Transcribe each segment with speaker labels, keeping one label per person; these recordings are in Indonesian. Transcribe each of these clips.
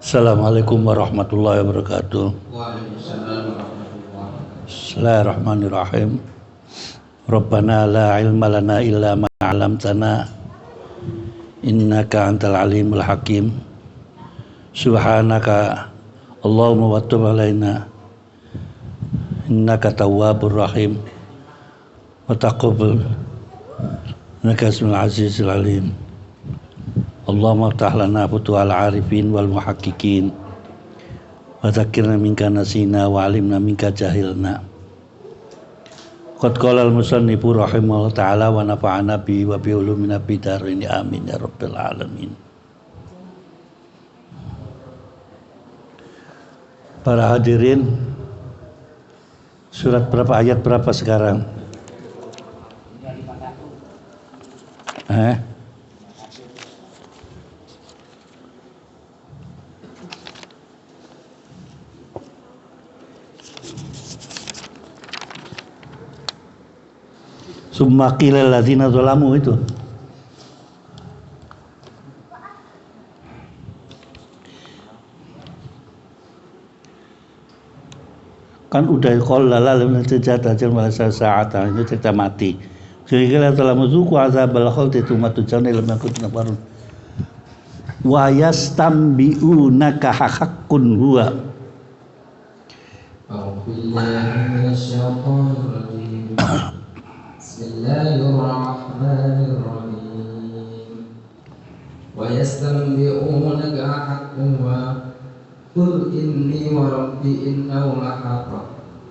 Speaker 1: Assalamualaikum warahmatullahi wabarakatuh.
Speaker 2: Waalaikumsalam warahmatullahi.
Speaker 1: Bismillahirrahmanirrahim. Rabbana la ilma lana illa ma 'allamtana innaka antal alimul hakim. Subhanaka Allahumma wa tub alaina innaka tawwabur rahim wa taqabbal innaka asmiul azizul alim. Allahumma ftah lana futuhal arifin wal muhaqqiqin wa dzakirna minka nasina wa alimna minka jahilna. Qad qala al-musannifu rahimahullah ta'ala wa nafa'ana bi wa bi ulumina bidarini amin ya rabbal alamin. Para hadirin, surat berapa, ayat berapa sekarang? Summa qila alladzina zalamu itu. Kan udah qala lalu najata jamal sa'atan itu cerita mati. Qila telah muzuku azabal khuldi tumatu jana lam yakun nabarun. Wa yastambi'unaka haqqun huwa.
Speaker 2: Bismillahirrahmanirrahim. Wa yastanbi'unaka haqqun wa qul inni wa rabbi innahu lahaq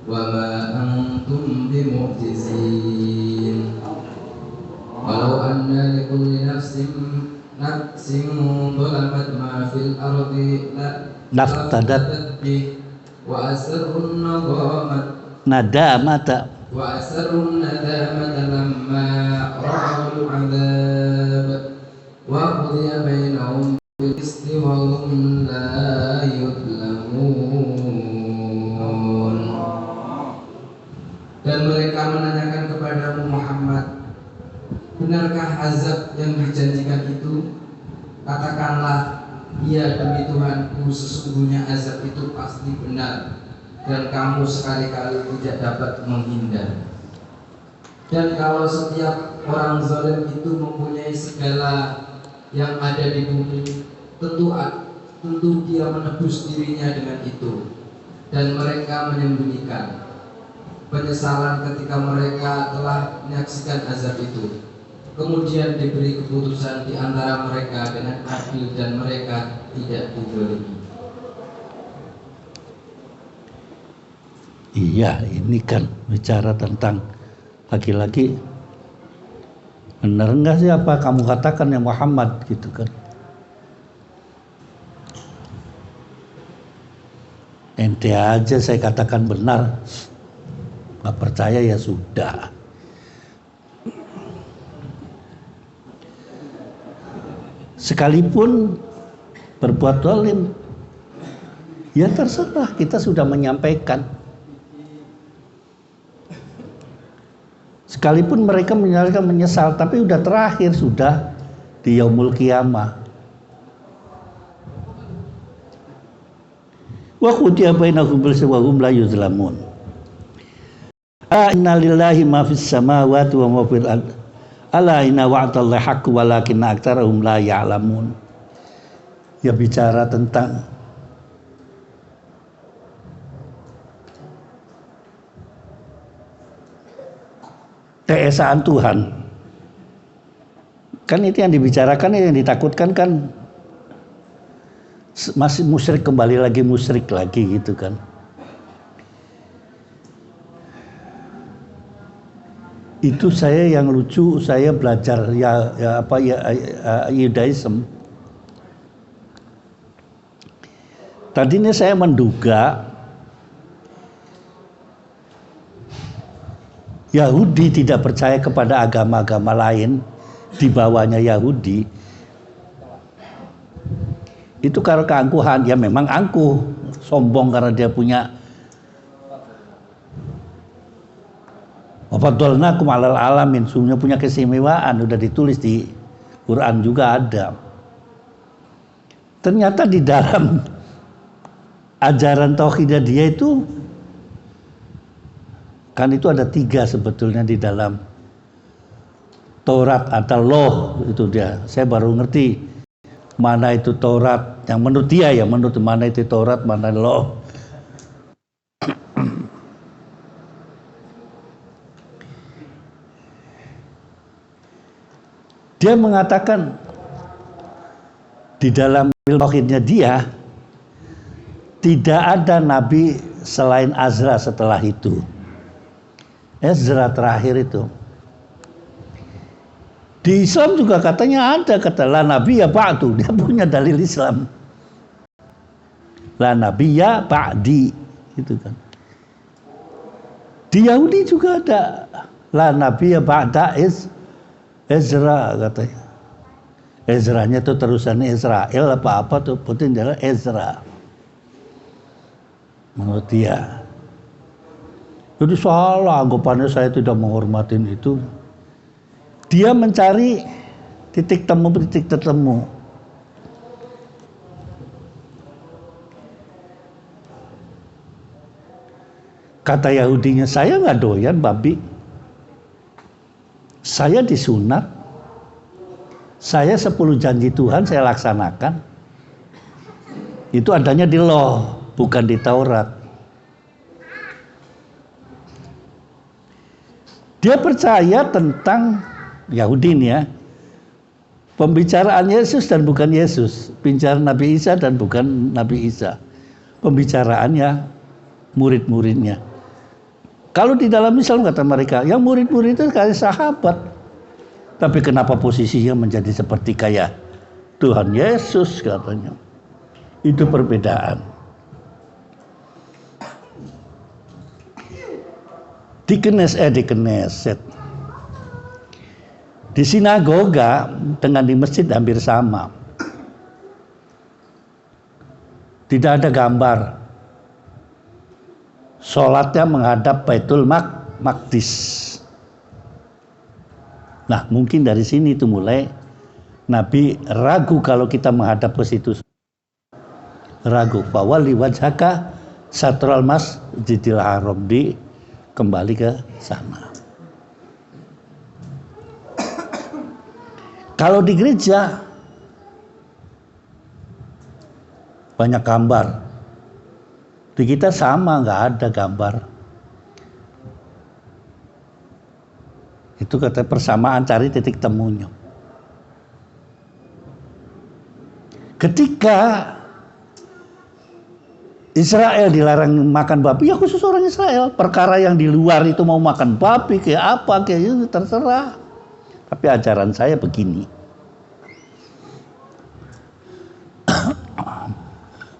Speaker 2: wa ma antum bimu'jizin. Walau anna likulli nafsin dhalamat ma fil ardi
Speaker 1: naftadat
Speaker 2: wa asrun
Speaker 1: nadamata
Speaker 2: وأسروا الندامة لما رأوا العذاب وقضي بينهم بالقسط وهم لا يظلمون. Dan mereka menanyakan kepadamu Muhammad, benarkah azab yang dijanjikan itu? Katakanlah, iya demi Tuhanku, sesungguhnya azab itu pasti benar dan kamu sekali-kali tidak dapat menghindar. Dan kalau setiap orang zalim itu mempunyai segala yang ada di bumi, tentu dia menebus dirinya dengan itu. Dan mereka menyembunyikan penyesalan ketika mereka telah menyaksikan azab itu. Kemudian diberi keputusan di antara mereka dengan adil dan mereka tidak dizalimi.
Speaker 1: Iya, ini kan bicara tentang laki-laki. Benar enggak sih apa kamu katakan ya Muhammad gitu kan? Ente aja saya katakan benar, nggak percaya ya sudah. Sekalipun berbuat zalim, ya terserah, kita sudah menyampaikan. Sekalipun mereka menyesal, tapi udah terakhir, sudah di yaumul qiyamah. Wa qudiya bainahum bil wa hum la yuzlamun. Inna lillahi ma fis samawati wa ma fil ard. Ala inna wa'dallahi haqqun walakinna aktsarahum la ya'lamun. Ya bicara tentang keesaan Tuhan. Kan itu yang dibicarakan, yang ditakutkan kan masih musyrik, kembali lagi musyrik lagi gitu kan. Itu saya yang lucu, saya belajar Judaism. Tadinya saya menduga Yahudi tidak percaya kepada agama-agama lain di bawahnya Yahudi. Itu karena keangkuhan, ya memang angkuh, sombong karena dia punya wafadolnakum alal alamin, sungguhnya punya keistimewaan, udah ditulis di Quran juga ada. Ternyata di dalam ajaran tauhidnya dia itu kan itu ada 3 sebetulnya di dalam Taurat atau Loh itu dia. Saya baru ngerti mana itu Taurat yang menurut dia ya, menurut mana itu Taurat, mana Loh. Dia mengatakan di dalam tauhidnya dia tidak ada nabi selain Azra setelah itu. Ezra terakhir itu. Di Islam juga katanya ada kata la nabi ya ba'du, dia punya dalil Islam. La nabi ya ba'di gitu kan. Di Yahudi juga ada la nabi ya ba'da Ezra katanya. Ezranya itu terusannya Israel apa-apa tuh, penting adalah Ezra. Menurut dia. Jadi salah anggapannya saya tidak menghormatin itu. Dia mencari titik temu. Kata Yahudinya, saya nggak doyan babi. Saya disunat, saya 10 janji Tuhan saya laksanakan. Itu adanya di Loh, bukan di Taurat. Dia percaya tentang Yahudi ini ya, pembicaraan Yesus dan bukan Yesus, pembicaraan Nabi Isa dan bukan Nabi Isa, pembicaraannya murid-muridnya. Kalau di dalam Islam kata mereka, yang murid-murid itu kayak sahabat. Tapi kenapa posisinya menjadi seperti kayak Tuhan Yesus katanya. Itu perbedaan. Di Knesset. Di sinagoga dengan di masjid hampir sama. Tidak ada gambar. Sholatnya menghadap Baitul Maqdis. Nah, mungkin dari sini itu mulai Nabi ragu kalau kita menghadap ke situ. Ragu. Fawalli wajhaka satral masjidil haram, di kembali ke sana. Kalau di gereja banyak gambar. Di kita sama, nggak ada gambar. Itu kata persamaan, cari titik temunya. Ketika Israel dilarang makan babi, ya khusus orang Israel. Perkara yang di luar itu mau makan babi, kayak apa, kayak itu terserah. Tapi ajaran saya begini.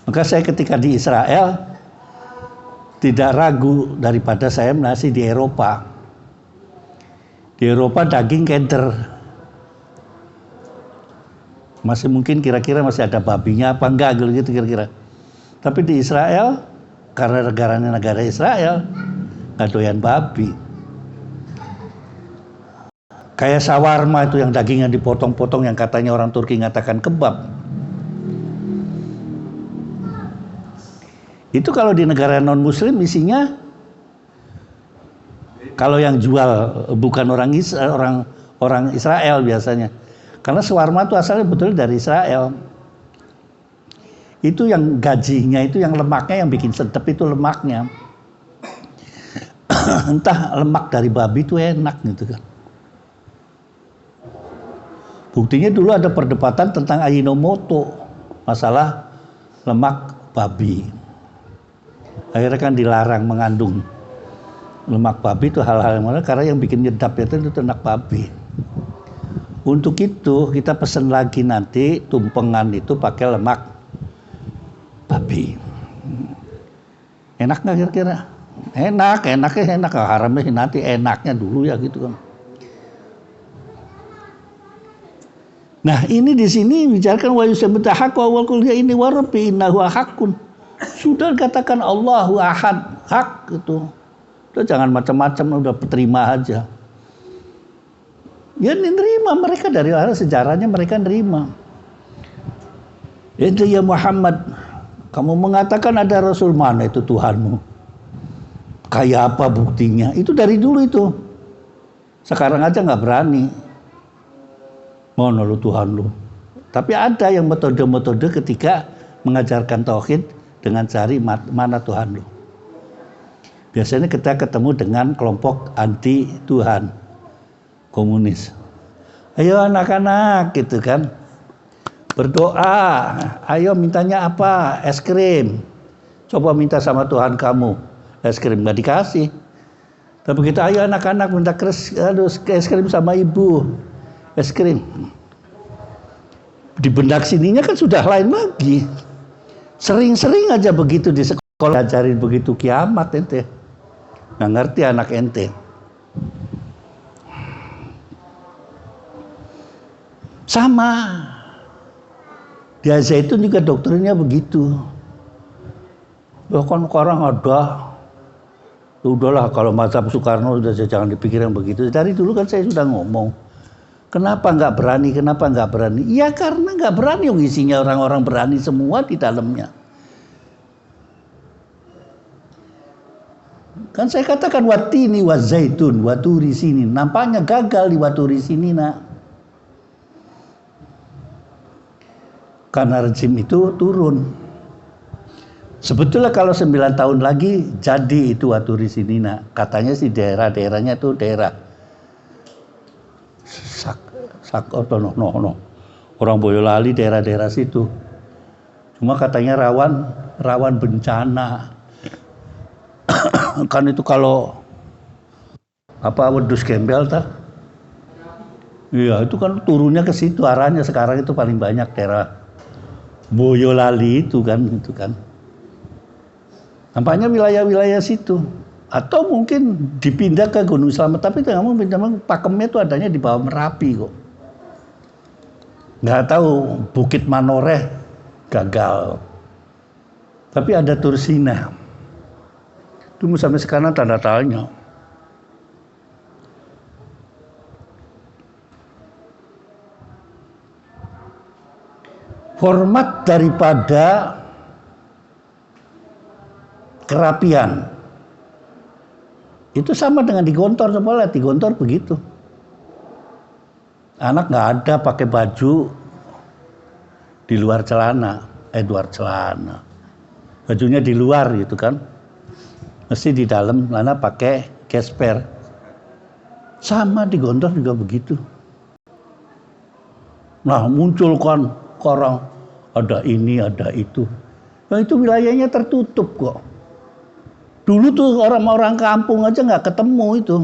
Speaker 1: Maka saya ketika di Israel tidak ragu daripada saya masih di Eropa. Di Eropa daging keder. Masih mungkin kira-kira masih ada babinya apa enggak gitu kira-kira. Tapi di Israel, karena negaranya negara Israel, nggak doyan babi. Kayak shawarma itu yang dagingnya dipotong-potong, yang katanya orang Turki ngatakan kebab. Itu kalau di negara non-Muslim isinya, kalau yang jual bukan orang Israel biasanya. Karena shawarma itu asalnya betul dari Israel. Itu yang gajinya, itu yang lemaknya yang bikin sedap, itu lemaknya. Entah lemak dari babi itu enak gitu kan. Buktinya dulu ada perdebatan tentang Ajinomoto, masalah lemak babi. Akhirnya kan dilarang mengandung lemak babi, itu hal-hal yang mana, karena yang bikin nyedap itu lemak babi. Untuk itu kita pesen lagi nanti tumpengan itu pakai lemak babi. Enak nggak kira-kira? Enak. Haramnya nanti enaknya dulu ya gitu kan. Nah ini di sini bicarakan wa yusabbita haqqa wa qul ya inni wa rabbi innahu haqqun. Sudah katakan Allahu ahad, hak itu. Udah jangan macam-macam, udah terima aja. Ya nerima mereka dari arah sejarahnya, mereka nerima. Itu ya Muhammad, Kamu mengatakan ada Rasul, mana itu Tuhanmu? Kayak apa buktinya? Itu dari dulu itu. Sekarang aja nggak berani. Mana lu Tuhan lu? Tapi ada yang metode-metode ketika mengajarkan tauhid dengan cari mana Tuhan lu. Biasanya kita ketemu dengan kelompok anti Tuhan, komunis. Ayo anak-anak gitu kan, berdoa. Ayo mintanya apa? Es krim. Coba minta sama Tuhan kamu, es krim nggak dikasih. Tapi kita ayo anak-anak minta es krim sama ibu, es krim. Di benak sininya kan sudah lain lagi. Sering-sering aja begitu di sekolah ajarin begitu, kiamat ente. Nggak ngerti anak ente. Sama. Di Al-Zaitun juga doktrinnya begitu. Bahkan orang ada. Udahlah kalau mazhab Soekarno udah jangan dipikir yang begitu. Dari dulu kan saya sudah ngomong. Kenapa nggak berani? Kenapa nggak berani? Ya karena nggak berani. Yang isinya orang-orang berani semua di dalamnya. Kan saya katakan watini wazaitun, waturi sini. Nampaknya gagal di waturi sini nak. Karena rezim itu turun. Sebetulnya kalau 9 tahun lagi jadi itu waturi sini nak. Katanya sih daerah-daerahnya itu daerah orang Boyolali daerah-daerah situ. Cuma katanya rawan bencana. Kan itu kalau apa wedhus gembel tak? Iya, itu kan turunnya ke situ arahnya sekarang itu paling banyak daerah Boyolali itu kan. Nampaknya wilayah-wilayah situ. Atau mungkin dipindah ke Gunung Slamet, tapi memang pakemnya itu adanya di bawah Merapi kok. Nggak tahu Bukit Manoreh gagal. Tapi ada Tursina. Tunggu sampai sekarang tanda tanya. Format daripada kerapian itu sama dengan di Gontor. Coba lihat di Gontor begitu. Anak nggak ada pakai baju di luar celana, bajunya di luar gitu kan. Mesti di dalam celana pakai gesper. Sama di Gontor juga begitu. Nah muncul kan orang ada ini ada itu. Nah itu wilayahnya tertutup kok. Dulu tuh orang-orang kampung aja nggak ketemu itu.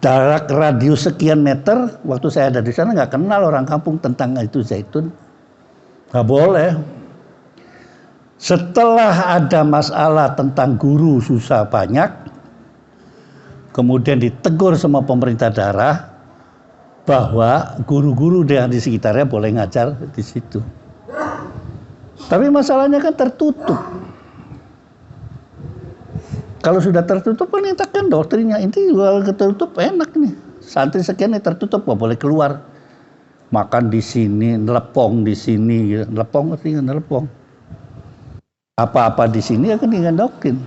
Speaker 1: Jarak radius sekian meter, waktu saya ada di sana nggak kenal orang kampung tentang itu zaitun. Nggak boleh. Setelah ada masalah tentang guru susah banyak, kemudian ditegur sama pemerintah daerah bahwa guru-guru yang di sekitarnya boleh ngajar di situ. Tapi masalahnya kan tertutup. Kalau sudah tertutup kan kan doktrinnya ini kalau tertutup enak nih. Santri sekian nih tertutup nggak boleh keluar. Makan di sini, nelepong di sini, nelepong. Apa-apa di sini akan dengan doktrin.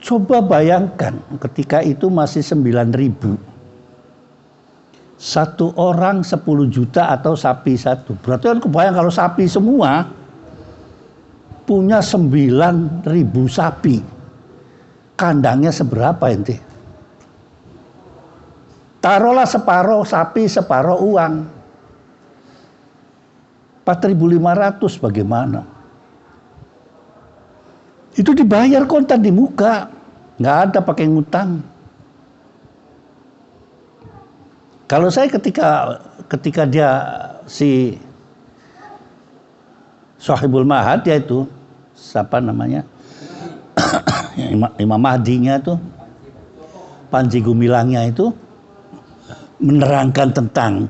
Speaker 1: Coba bayangkan ketika itu masih 9.000. Satu orang 10 juta atau sapi satu. Berarti kan kebayang kalau sapi semua punya 9.000 sapi. Kandangnya seberapa ente? Taruhlah separuh sapi, separuh uang. 4.500 bagaimana? Itu dibayar kontan di muka. Nggak ada pakai ngutang. Kalau saya ketika dia si Sahibul Mahad dia itu siapa namanya Imam Mahdinya itu Panji Gumilangnya itu menerangkan tentang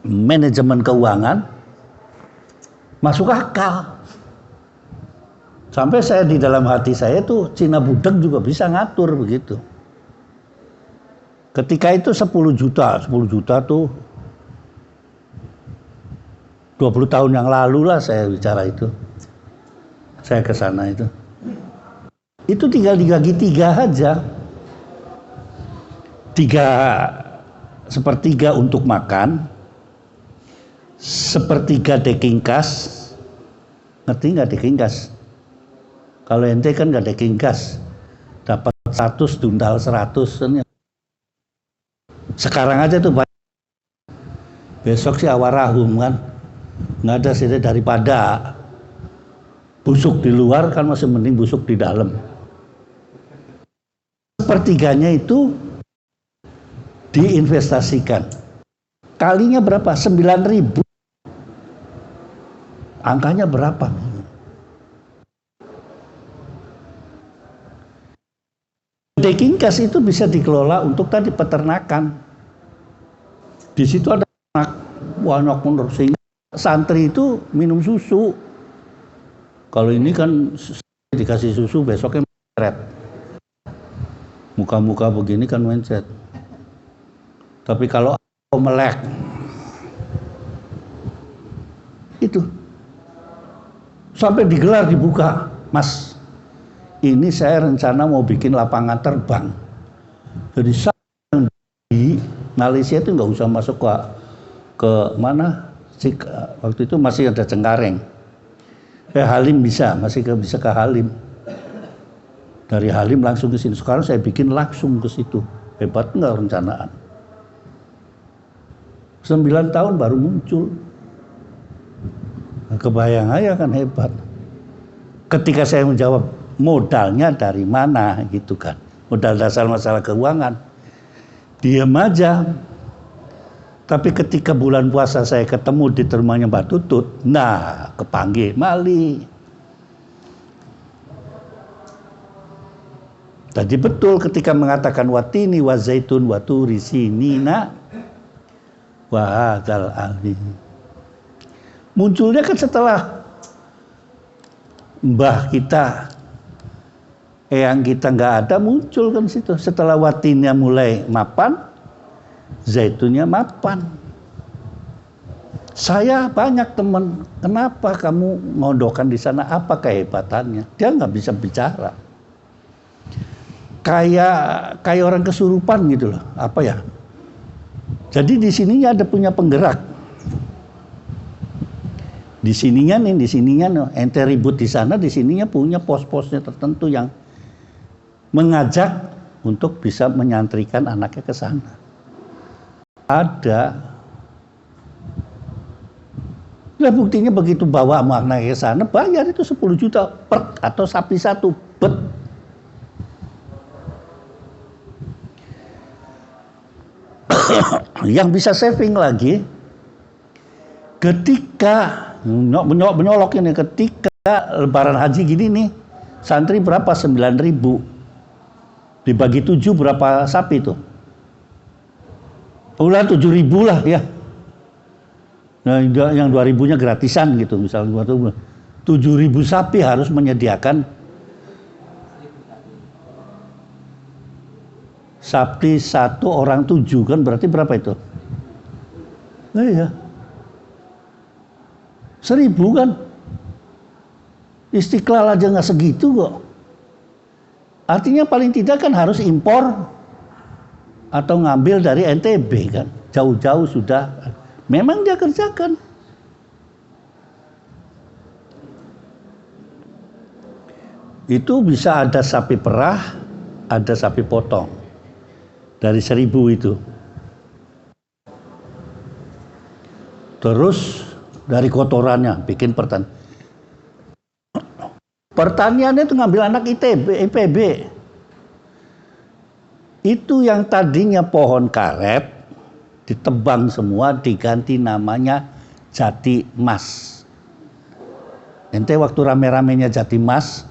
Speaker 1: manajemen keuangan masuk akal. Sampai saya di dalam hati saya tuh Cina budak juga bisa ngatur begitu. Ketika itu 10 juta tuh 20 tahun yang lalu lah saya bicara itu. Saya ke sana itu. Itu tinggal dibagi 3 aja. 3/4 untuk makan, 1/3 deking kas. Ngerti nggak deking kas? Kalau ente kan nggak deking kas, dapat 100 dundal 100. Sekarang aja tuh banyak. Besok sih awarahum kan, nggak ada sih daripada busuk di luar kan masih mending busuk di dalam. 1/3-nya itu diinvestasikan. Kalinya berapa? 9.000. Angkanya berapa? Deking kas itu bisa dikelola untuk tadi peternakan. Di situ ada banyak menurut sehingga santri itu minum susu. Kalau ini kan dikasih susu besoknya mencret. Muka-muka begini kan mencret. Tapi kalau melek itu sampai digelar dibuka, Mas, ini saya rencana mau bikin lapangan terbang. Jadi saya di Malaysia itu nggak usah masuk ke mana? Waktu itu masih ada Cengkareng. Halim masih bisa ke Halim. Dari Halim langsung ke sini. Sekarang saya bikin langsung ke situ. Hebat nggak rencanaan? 9 tahun baru muncul. Kebayang aja kan hebat. Ketika saya menjawab modalnya dari mana gitu kan. Modal dasar masalah keuangan. Diam aja. Tapi ketika bulan puasa saya ketemu di rumahnya Mbak Tutut, nah kepanggil Mali. Tadi betul ketika mengatakan watini wa zaitun wa turi sinina wa hadzal alim. Munculnya kan setelah mbah kita, eyang kita nggak ada, muncul kan situ. Setelah watinnya mulai mapan, zaitunnya mapan. Saya banyak teman, kenapa kamu ngondokan di sana? Apa kehebatannya? Dia nggak bisa bicara. Kayak orang kesurupan gitu loh. Apa ya? Jadi di sininya ada punya penggerak. Di sininya ente ribut di sana, di sininya punya pos-posnya tertentu yang mengajak untuk bisa menyantrikan anaknya ke sana. Ada. Nah buktinya begitu bawa anaknya ke sana, bayar itu 10 juta per atau sapi satu. Yang bisa saving lagi ketika menyolok ini, ketika lebaran haji gini nih, santri berapa? 9.000 dibagi 7 berapa sapi itu? Ulah 7.000 lah ya. Nah, yang 2.000-nya gratisan gitu misalnya. 7.000 sapi harus menyediakan sapi 1 orang 7 kan berarti berapa itu? Nah, iya. 1.000 kan? Istiqlal aja nggak segitu kok. Artinya paling tidak kan harus impor atau ngambil dari NTB kan. Jauh-jauh sudah. Memang dia kerjakan. Itu bisa ada sapi perah, ada sapi potong. Dari 1.000 itu. Terus dari kotorannya bikin pertanian. Pertaniannya itu ngambil anak IPB. Itu yang tadinya pohon karet ditebang semua, diganti namanya Jati Mas. Ente waktu rame-ramenya Jati Mas,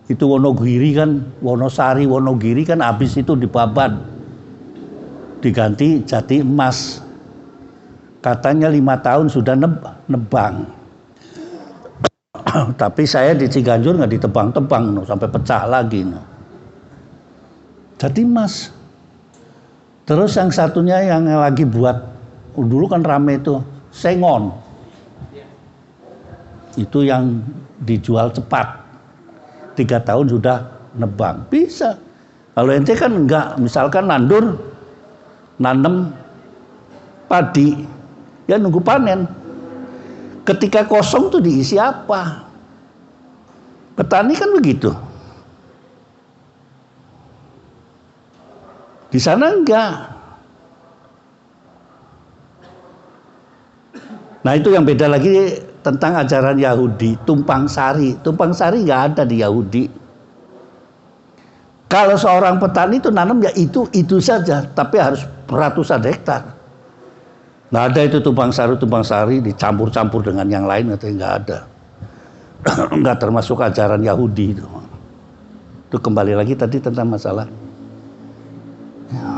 Speaker 1: itu Wonogiri kan, Wonosari, Wonogiri kan habis itu dibabat, diganti Jati Emas. Katanya 5 tahun sudah nebang. Tapi saya di Ciganjur nggak ditebang-tebang sampai pecah lagi. Jati Emas. Terus yang satunya yang lagi buat, dulu kan rame itu, Sengon. itu yang dijual cepat. 3 tahun sudah nebang. Bisa. Kalau ente kan enggak, misalkan nandur, nanem padi, ya nunggu panen. Ketika kosong tuh diisi apa? Petani kan begitu. Di sana enggak. Nah itu yang beda lagi tentang ajaran Yahudi, tumpang sari. Tumpang sari nggak ada di Yahudi. Kalau seorang petani itu nanam ya itu saja, tapi harus ratusan hektar. Nggak ada itu tumpang sari dicampur-campur dengan yang lain, atau nggak ada. Nggak termasuk ajaran Yahudi itu. Itu kembali lagi tadi tentang masalah. Ya.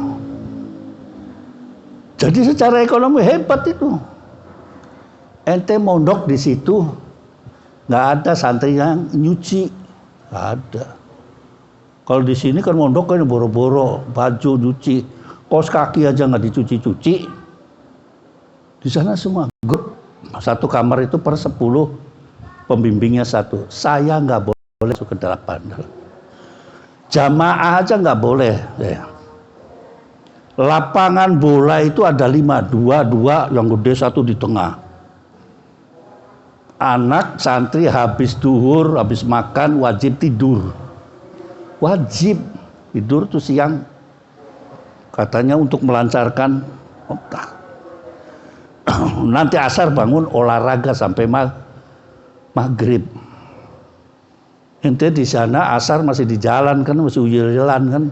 Speaker 1: Jadi secara ekonomi hebat itu. Ente mondok di situ, nggak ada santri yang nyuci, nggak ada. Kalau di sini kan mondok kan boro-boro, baju nyuci, kaos kaki aja nggak dicuci-cuci. Di sana semua grup, satu kamar itu per 10, pembimbingnya 1. Saya nggak boleh masuk ke dalam. Jamaah aja nggak boleh. Ya. Lapangan bola itu ada 5, 2 yang gede, 1 di tengah. Anak santri habis duhur, habis makan wajib tidur. Wajib tidur tuh siang. Katanya untuk melancarkan otak. Nanti asar bangun olahraga sampai maghrib. Ente di sana asar masih di jalan kan, masih uyel-uyelan kan.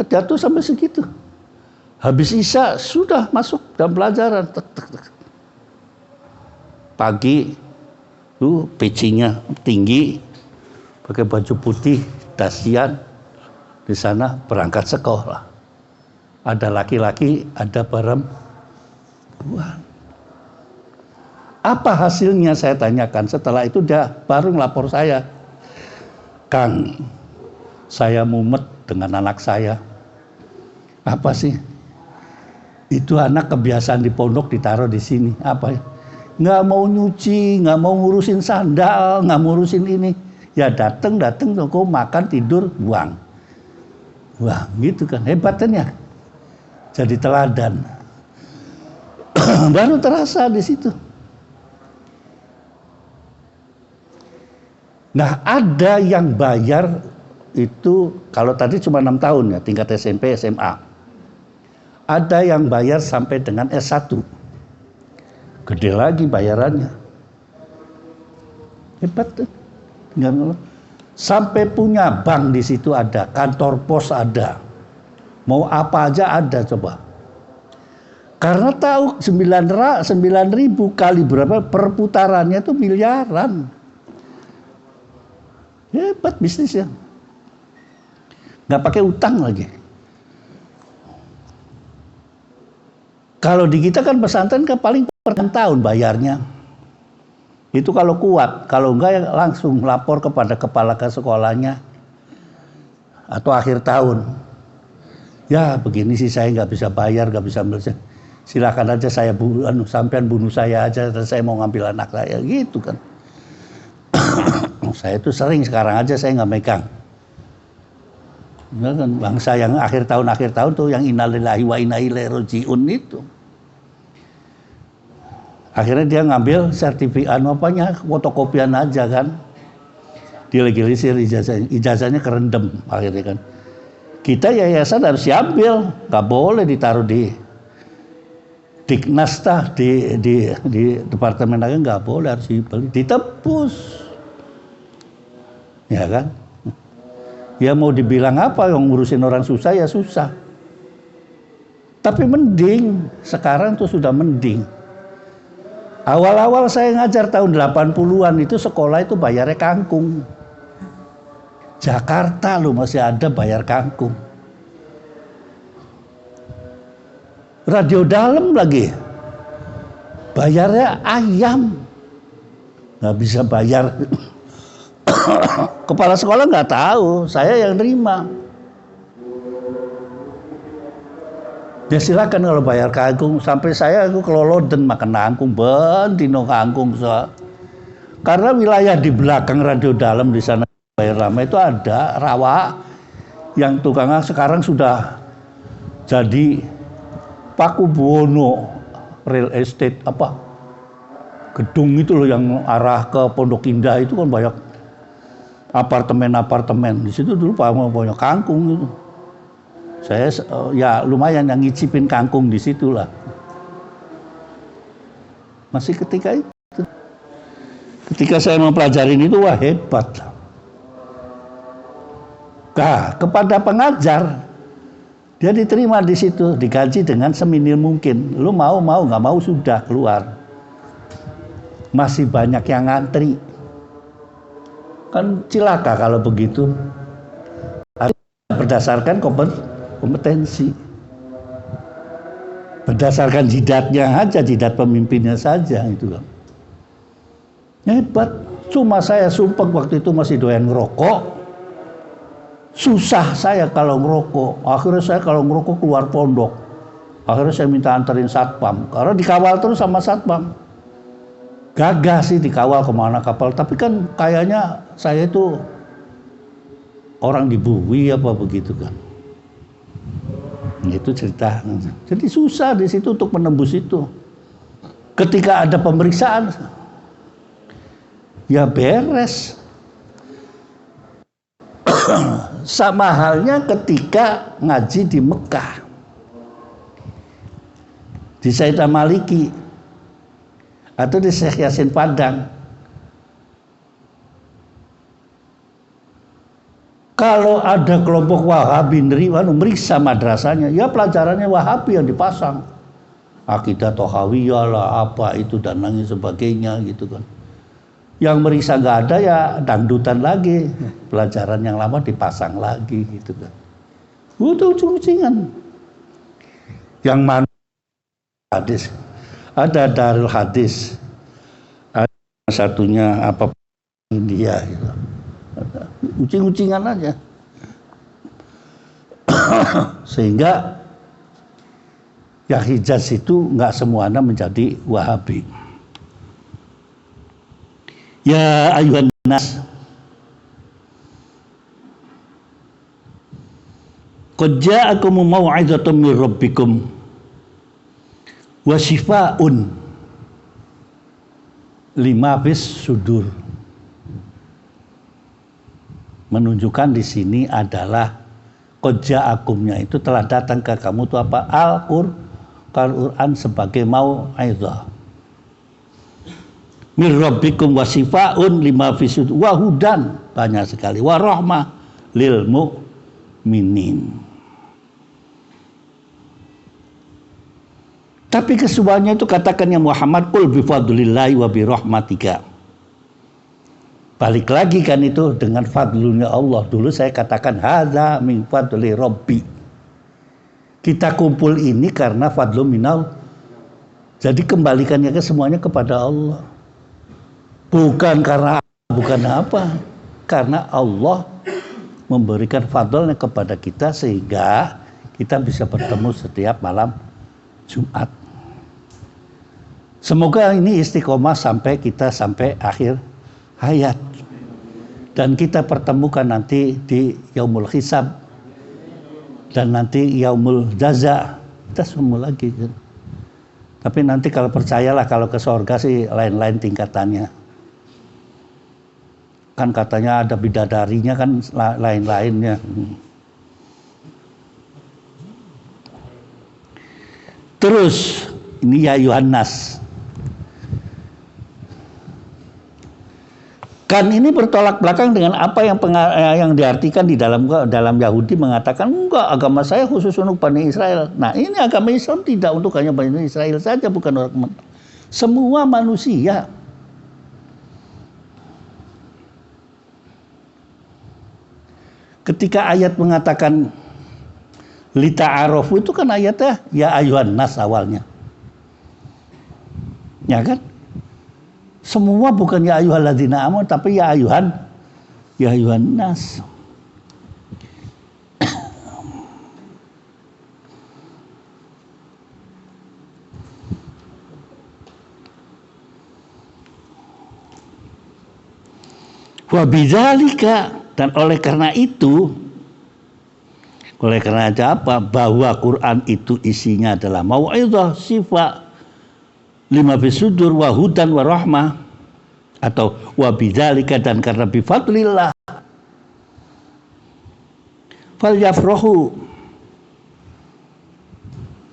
Speaker 1: Jatuh sampai segitu. Habis isya sudah masuk dalam pelajaran. Pagi tuh pecinya tinggi, pakai baju putih, dasian, di sana berangkat sekolah. Ada laki-laki, ada perempuan. Apa hasilnya saya tanyakan. Setelah itu dia baru ngelapor saya, Kang, saya mumet dengan anak saya. Apa sih? Itu anak kebiasaan di pondok ditaruh di sini. Apa ya? Nggak mau nyuci, nggak mau ngurusin sandal, nggak ngurusin ini. Ya datang toko makan tidur buang. Wah gitu kan, hebatnya. Jadi teladan. Baru terasa di situ. Nah ada yang bayar itu, kalau tadi cuma 6 tahun ya, tingkat SMP, SMA. Ada yang bayar sampai dengan S1. Gede lagi bayarannya. Hebat tuh. Sampai punya bank di situ ada, kantor pos ada. Mau apa aja ada coba. Karena tahu 9.000 kali berapa perputarannya itu miliaran. Hebat bisnisnya. Nggak pakai utang lagi. Kalau di kita kan pesantren kan paling per tahun bayarnya. Itu kalau kuat, kalau enggak ya langsung lapor kepada kepala sekolahnya atau akhir tahun. Ya begini sih saya nggak bisa bayar, nggak bisa beli. Silakan aja saya sampean bunuh saya aja, dan saya mau ngambil anak saya gitu kan. Saya itu sering, sekarang aja saya nggak megang. Ya kan, bangsa yang akhir tahun tuh yang innalillahi wa inna ilaihi rajiun itu. Akhirnya dia ngambil sertifikat fotokopian aja kan. Dilegalisir ijazahnya kerendam akhirnya kan. Kita yayasan harus diambil, nggak boleh ditaruh di Diknas di departemen agama, nggak boleh, harus ditebus. Ya kan? Ya mau dibilang apa, yang ngurusin orang susah ya susah. Tapi mending, sekarang tuh sudah mending. Awal-awal saya ngajar tahun 80-an itu sekolah itu bayarnya kangkung. Jakarta loh masih ada bayar kangkung. Radio dalam lagi. Bayarnya ayam. Nggak bisa bayar. Kepala sekolah nggak tahu, saya yang nerima. Ya silakan kalau bayar kangkung. Sampai saya aku keloloden makan kangkung, bentino kangkung. Karena wilayah di belakang Radio Dalam di sana Bayar Lama itu ada rawa yang tukangnya sekarang sudah jadi Paku Buwono real estate apa gedung itu loh yang arah ke Pondok Indah itu kan banyak apartemen di situ dulu banyak kangkung gitu. Saya ya lumayan yang ngicipin kangkung di situ lah. Masih ketika saya mempelajari itu wah hebat. Nah, kepada pengajar dia diterima di situ, digaji dengan seminim mungkin. Lu mau nggak mau sudah keluar. Masih banyak yang ngantri. Kan cilaka kalau begitu. Berdasarkan kompetensi. Berdasarkan jidatnya aja, jidat pemimpinnya saja itu kan. Hebat. Cuma saya sumpah waktu itu masih doyan ngerokok. Susah saya kalau ngerokok. Akhirnya saya kalau ngerokok keluar pondok. Akhirnya saya minta anterin satpam. Karena dikawal terus sama satpam. Gagah sih dikawal kemana kapal. Tapi kan kayaknya saya itu orang dibui apa begitu kan. Itu cerita. Jadi susah di situ untuk menembus itu. Ketika ada pemeriksaan, ya beres. Sama halnya ketika ngaji di Mekah di Sayyidah Maliki atau di Syekh Yasin Padang. Kalau ada kelompok Wahabi meriksa madrasahnya, ya pelajarannya Wahabi yang dipasang, akidah Tohawiyah lah apa itu dan lain sebagainya gitu kan. Yang meriksa nggak ada ya dangdutan lagi, pelajaran yang lama dipasang lagi gitu kan. Udah ujung-ujungan. Yang mana hadis, ada Darul Hadis, ada satunya apa India gitu. Ucing-ucingan aja. Sehingga ya Hijaz itu nggak semuanya menjadi Wahabi. Ya ayuhan nas qad ja'akum mau'izatun min rabbikum wa shifaa'un lima fis sudur. Menunjukkan di sini adalah qad ja'akumnya itu telah datang ke kamu itu apa? Al-Qur'an sebagai mau'izah mir rabbikum wa shifaa'un lima fisud wa hudan banyak sekali wa rahmah lil mu'minin. Tapi kesemuanya itu katakan ya Muhammad qul bi fadlillahi wa bi rahmatika. Balik lagi kan itu dengan fadlunya Allah. Dulu saya katakan hadza min fadli rabbi. Kita kumpul ini karena fadlu minal. Jadi kembalikannya ke semuanya kepada Allah. Bukan karena apa? Karena Allah memberikan fadlnya kepada kita sehingga kita bisa bertemu setiap malam Jumat. Semoga ini istiqomah sampai akhir hayat. Dan kita pertemukan nanti di Yaumul Hisab dan nanti Yaumul Jaza. Kita semua lagi. Tapi nanti kalau percayalah kalau ke surga sih lain-lain tingkatannya. Kan katanya ada bidadarinya kan lain-lainnya. Terus ini ya Yohanes. Kan ini bertolak belakang dengan apa yang diartikan di dalam Yahudi mengatakan enggak agama saya khusus untuk Bani Israel. Nah ini agama Islam tidak untuk hanya Bani Israel saja bukan orang semua manusia. Ketika ayat mengatakan lita'arofu itu kan ayatnya ya ayuhan nas awalnya. Ya kan? Semua bukan ya ayyuhalladzina amanu tapi ya ayuhan nas. Wa bidzalika, dan oleh karena apa? Bahwa Quran itu isinya adalah mau'izah, sifat lima bisudur wa hudan wa rahmah, atau wa bidzalika, dan karena bifadlillah falyafrahu,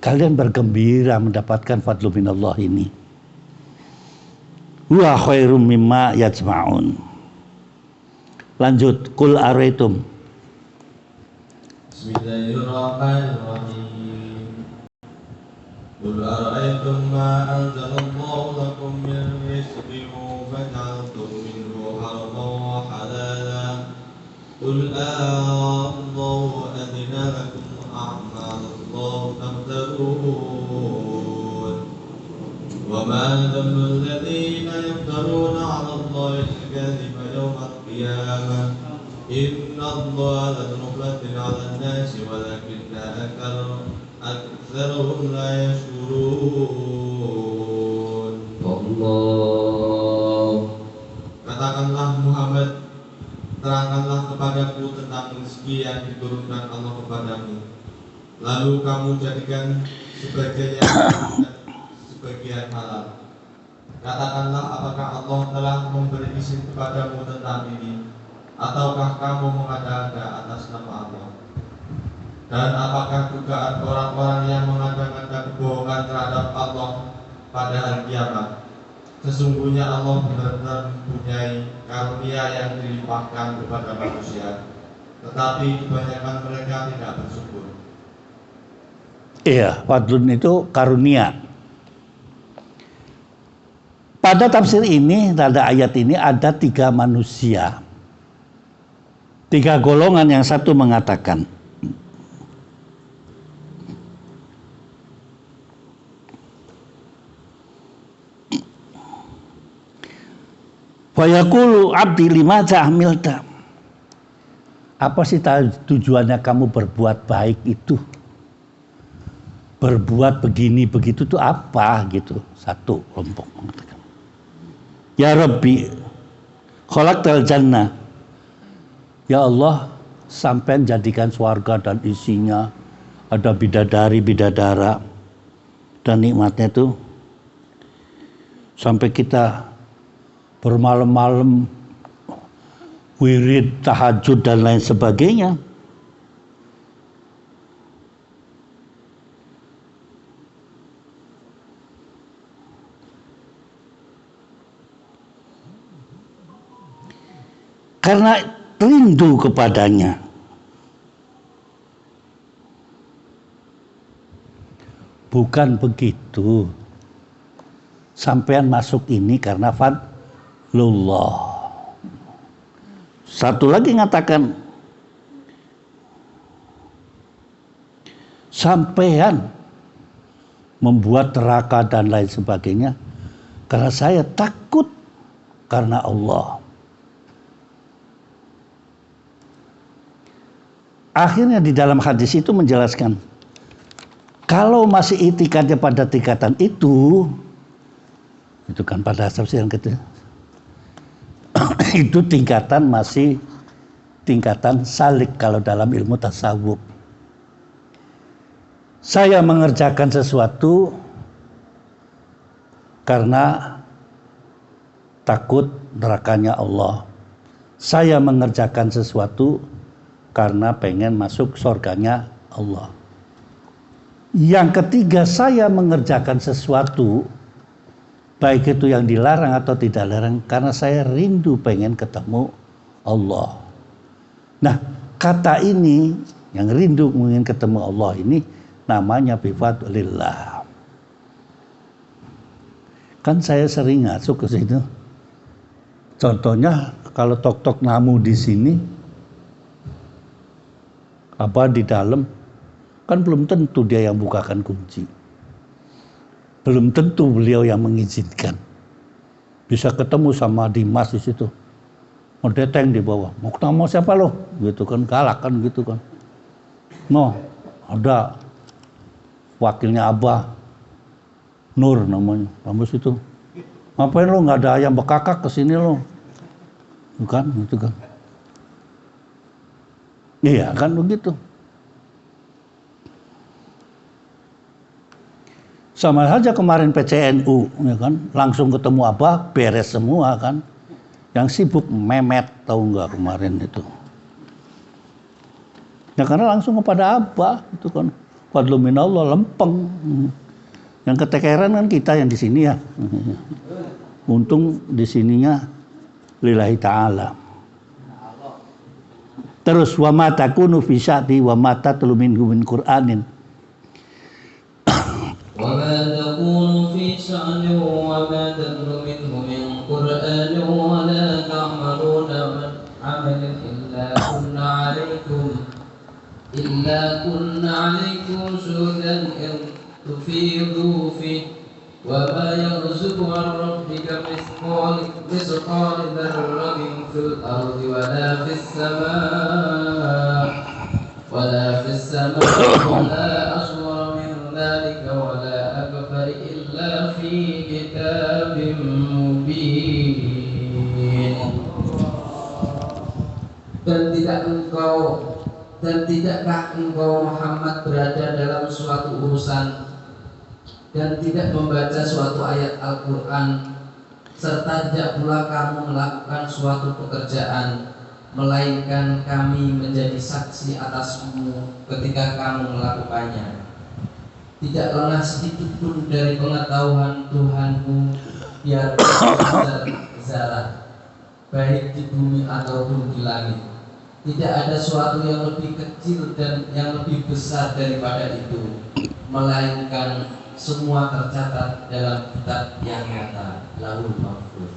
Speaker 1: kalian bergembira mendapatkan fadlu minallah ini. Wa khairum mimma yajma'un. Lanjut, qul araitum.
Speaker 3: Bismillahirrahmanirrahim. Qul araitum ma anzalallahu lakum min rizqin faj'altum minhu haraman wa halalan. Qul Allahu adina lakum a'malallahu tamtarun. Wa ma dhannu alladhina yaftaruna 'ala Allahi al-kadhiba yawma al-qiyamah. Inna Allah la dhulmatin 'ala an-nasi walakinna aktsaruhum la yashkurun. Allah. Katakanlah Muhammad, terangkanlah kepadaku tentang rezeki yang diturunkan Allah kepadamu, lalu kamu jadikan sebagian yang dan sebagian halal. Katakanlah, apakah Allah telah memberi izin kepadamu tentang ini, ataukah kamu mengada-ngada atas nama Allah? Dan apakah dugaan orang-orang yang mengada-ngada kebohongan terhadap Allah pada hari kiamat? Sesungguhnya Allah benar-benar mempunyai karunia yang dilimpahkan kepada manusia, tetapi kebanyakan mereka tidak bersyukur.
Speaker 1: Iya, fadlun itu karunia. Pada tafsir ini, pada ayat ini ada 3 manusia, 3 golongan. Yang satu mengatakan, fayaqulu abdi limadza amilta. Apa sih tujuannya kamu berbuat baik itu? Berbuat begini begitu tuh apa gitu? Satu kelompok mengatakan, ya Rabbi, khalaqtal jannah. Ya Allah, sampai jadikan swarga dan isinya ada bidadari, bidadara, dan nikmatnya itu sampai kita bermalam-malam wirid, tahajud dan lain sebagainya. Karena rindu kepadanya. Bukan begitu. Sampean masuk ini karena fadlullah. Satu lagi ngatakan, sampean membuat neraka dan lain sebagainya karena saya takut karena Allah. Akhirnya di dalam hadis itu menjelaskan, kalau masih itikadnya pada tingkatan itu kan pada tafsir yang ketiga, itu tingkatan masih tingkatan salik kalau dalam ilmu tasawuf. Saya mengerjakan sesuatu karena takut nerakanya Allah. Saya mengerjakan sesuatu karena pengen masuk surganya Allah. Yang ketiga, saya mengerjakan sesuatu, baik itu yang dilarang atau tidak larang, karena saya rindu pengen ketemu Allah. Nah, kata ini, yang rindu ingin ketemu Allah ini, namanya bifadlillah. Kan saya sering masuk ke situ. Contohnya, kalau tok-tok namu di sini, apa di dalam, kan belum tentu dia yang bukakan kunci. Belum tentu beliau yang mengizinkan. Bisa ketemu sama Dimas di situ. Mau deteng di bawah. Mau ketemu siapa lo? Gitu kan, galak kan gitu kan. No, ada wakilnya Abah Nur namanya. Kamu situ. Ngapain lo, nggak ada ayam bekakak kesini lo? bukan itu kan? Iya kan begitu. Sama saja kemarin PCNU, ya kan, langsung ketemu apa, beres semua kan. Yang sibuk memet, tahu nggak kemarin itu? Ya karena langsung kepada apa, itu kan. Fadlu minallah, lempeng. Yang ketekeran kan kita yang di sini ya. Untung di sininya lillahi ta'ala. Terus wa ma takunu fi sya'ti wa ma tatlu minhu min Qur'anin.
Speaker 2: Wa ma takunu fi sya'ni wa ma tatlu minhu min Qur'anin wa la ta'maluna min 'amalin illa kunna 'alaykum shuhudan in tufidu fihi wa ma yarzuqu 'an rabbika mithqala dharratin fil ardi wa la fis samaa'i ولا في السماء ولا أصغر من ذلك ولا أكبر إلا في كتاب مبين. Dan tidakkah engkau Muhammad berada dalam suatu urusan dan tidak membaca suatu ayat Al-Quran, serta tidak pula kamu melakukan suatu pekerjaan, melainkan kami menjadi saksi atasmu ketika kamu melakukannya. Tidak lengah sedikit pun dari pengetahuan Tuhanmu biar zarah, baik di bumi ataupun di langit. Tidak ada suatu yang lebih kecil dan yang lebih besar daripada itu, melainkan semua tercatat dalam kitab yang nyata, Lauhul Mahfuz.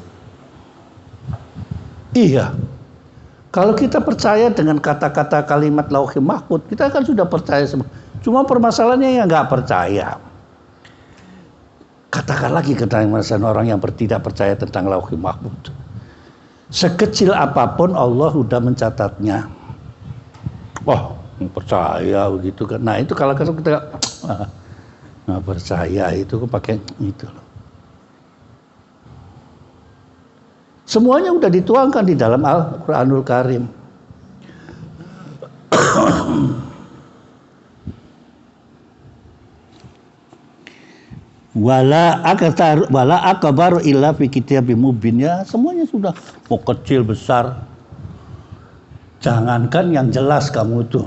Speaker 1: Iya. Kalau kita percaya dengan kata-kata kalimat Lauhul Mahfuz, kita kan sudah percaya semua. Cuma permasalahannya yang nggak percaya. Katakan lagi kepada orang yang tidak percaya tentang Lauhul Mahfuz. Sekecil apapun Allah sudah mencatatnya. Oh, percaya begitu kan. Nah itu kalau kita nggak percaya itu pakai itu loh. Semuanya udah dituangkan di dalam Al-Quranul Karim. Wala akbaru illa fi kitabim mubin, ya semuanya sudah, mau kecil besar. Jangankan yang jelas kamu itu,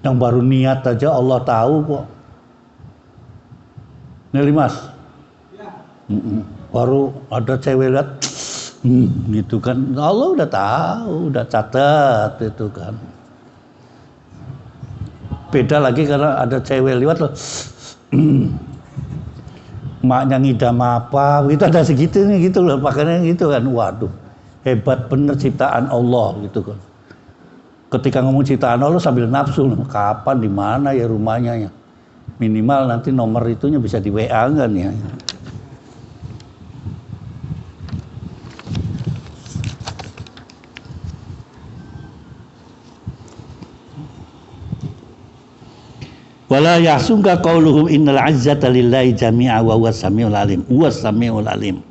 Speaker 1: yang baru niat aja Allah tahu kok. Nih Mas, baru ada cewek lihat, gitu kan, Allah udah tahu, udah catat itu kan. Beda lagi karena ada cewek lewat loh, maknya ngidam apa, itu ada segitunya gitu loh, makanya gitu kan, waduh, hebat bener ciptaan Allah gitu kan. Ketika ngomong ciptaan Allah sambil nafsu, kapan, di mana ya rumahnya ya, minimal nanti nomor itunya bisa di WA kan ya. Wala yahsunka qauluhum innal izzata lillahi jami'a wa huwas samiul alim. Huwas samiul alim.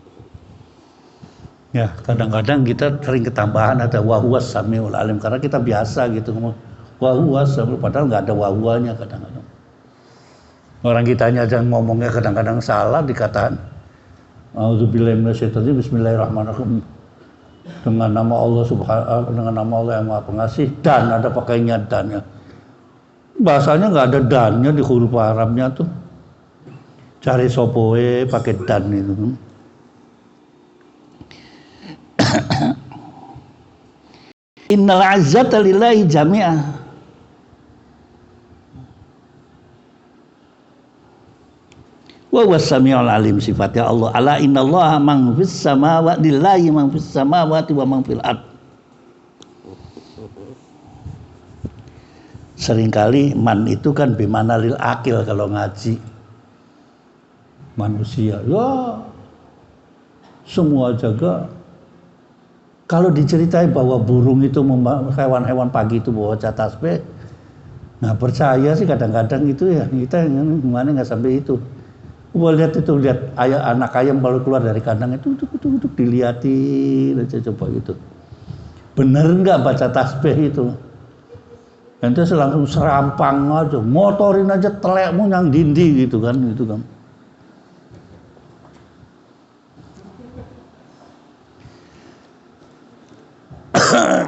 Speaker 1: Ya, kadang-kadang kita sering ketambahan ada wa huwas samiul alim karena kita biasa gitu ngomong wa huwas, padahal enggak ada wa huwanya kadang-kadang. Orang kitanya aja ngomongnya kadang-kadang salah, dikatakan auzubillahi minasyaitonir bismillahirrahmanirrahim. Dengan nama Allah subhanahu, dengan nama Allah yang Maha Pengasih, dan ada pakainya dan ya. Bahasanya nggak ada dannya di huruf Arabnya tuh. Cari sopoe pakai dan itu. Innal izzata lillahi jami'a. Wa huwas samiul alim, sifatnya Allah. Ala innallaha man fis samawati lillahi man fis samawati wa man fil ard. Seringkali man itu kan bimana lil akil kalau ngaji manusia, ya semua jaga. Kalau diceritai bahwa burung itu, hewan-hewan pagi itu bawa tasbih, nggak percaya sih kadang-kadang itu ya, kita gimana nggak sampai itu. Gua lihat anak ayam kalau keluar dari kandang itu diliatin aja coba gitu. Bener nggak baca tasbih itu? Nanti langsung serampang aja, motorin aja telekmu yang dindi gitu kan.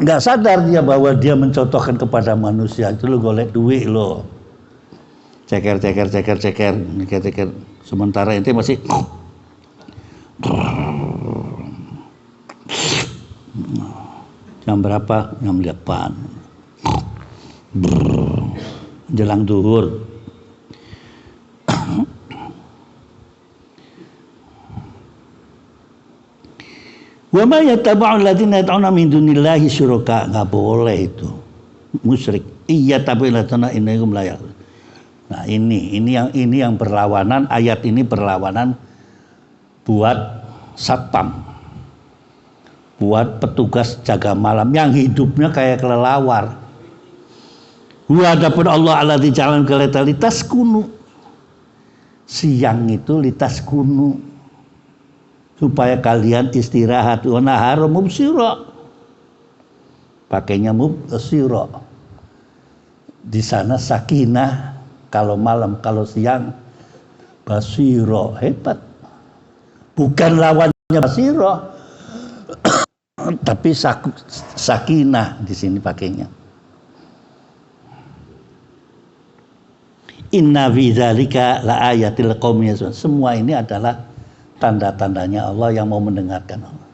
Speaker 1: Nggak sadar dia bahwa dia mencontohkan kepada manusia itu lo golek duit lo. Ceker. Sementara ente masih jam berapa? Jam 8. Jelang duhur. Wa ma yataba'u alladziina yad'una min dunillahi syuraka, enggak boleh itu. Musyrik. Iya tapi latana innahum la ya'lamun. Nah, ini yang berlawanan, ayat ini berlawanan buat satpam. Buat petugas jaga malam yang hidupnya kayak kelelawar. Wa adapun Allah alladzi ja'ala al-laila litaskunu. Siang itu litaskunu, supaya kalian istirahat. Wa nahara mubsira. Pakainya mubsira. Di sana sakinah kalau malam, kalau siang basira. Hebat. Bukan lawannya basira. Tapi sakinah di sini pakainya. Inna fi dzalika la ayatil qaumil yasma'un. Semua ini adalah tanda-tandanya Allah yang mau mendengarkan Allah.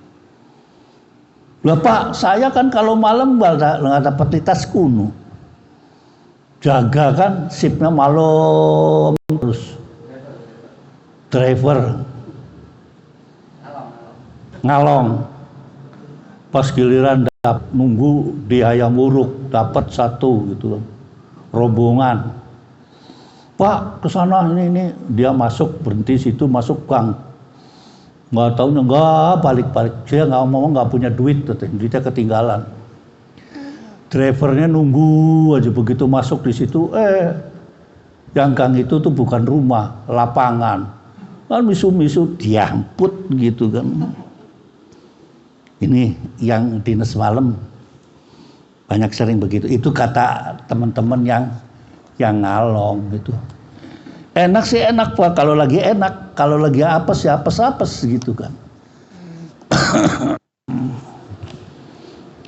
Speaker 1: Lah Pak, saya kan kalau malam nggak dapat litas kuno. Jaga kan sipnya malam terus. Driver ngalong. Pas giliran nunggu di Hayam Wuruk dapat satu gitu loh. Rombongan. Pak, ke sana ini dia masuk berhenti situ masuk gang. Nggak taunya nggak balik-balik. Dia nggak punya duit, duitnya ketinggalan. Drivernya nunggu aja begitu masuk di situ, yang gang itu tuh bukan rumah, lapangan. Kan misu-misu diamput gitu kan. Ini yang dinas malam banyak sering begitu. Itu kata teman-teman yang ngalong gitu. Enak sih enak Pak, kalau lagi enak, kalau lagi apes ya apes gitu kan.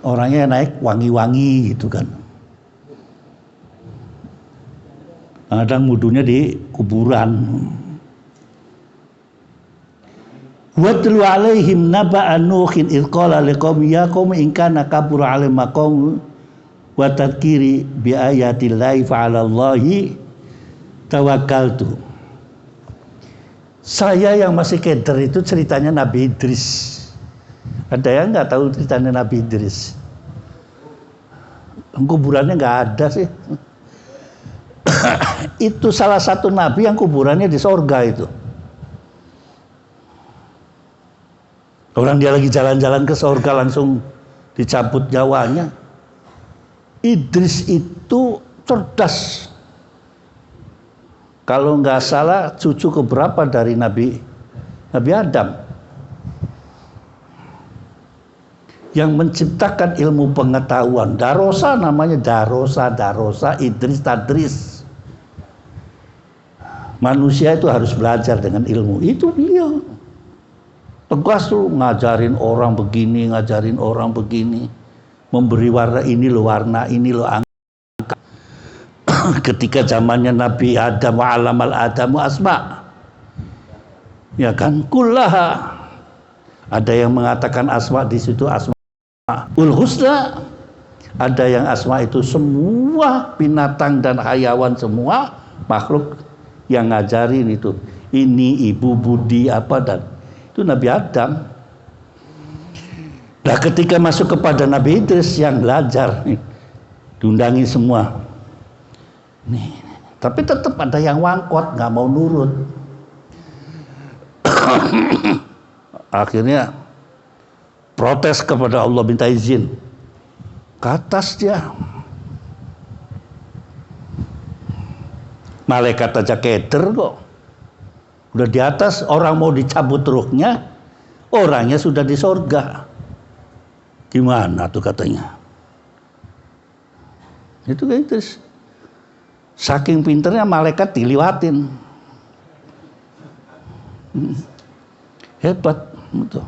Speaker 1: Orangnya naik wangi-wangi gitu kan. Kadang mudunya di kuburan. Watlu alaihim naba'a Nuhin idh qala liqaumi ya qaumi in kana kabura 'alaihim maqam wa tadhkiri bi ayatillahi fa 'alallahi tawakkaltu. Saya yang masih keder itu ceritanya Nabi Idris. Ada yang nggak tahu ceritanya Nabi Idris? Kuburannya nggak ada sih. Itu salah satu nabi yang kuburannya di sorga itu. Orang dia lagi jalan-jalan ke sorga langsung dicabut nyawanya. Idris itu cerdas. Kalau nggak salah cucu keberapa dari Nabi Adam. Yang menciptakan ilmu pengetahuan. Darosa namanya, Darosa, Idris, Tadris. Manusia itu harus belajar dengan ilmu. Itu dia. Tegas tuh ngajarin orang begini, memberi warna ini lo angka. Ketika zamannya Nabi Adam wa alamal Adamu asma. Ya kan, kullaha. Ada yang mengatakan asma di situ asma ul husna. Ada yang asma itu semua binatang dan hayawan, semua makhluk yang ngajarin itu. Ini ibu budi apa dan itu Nabi Adam. Nah ketika masuk kepada Nabi Idris yang belajar nih, diundangi semua. Nih, tapi tetap ada yang wangkot, nggak mau nurut. Akhirnya protes kepada Allah, minta izin ke atas dia. Malaikat aja keder kok. Udah di atas, orang mau dicabut ruhnya, orangnya sudah di sorga. Gimana tuh katanya? Itu kayak itu. Saking pinternya malaikat diliwatin. Hebat. Betul.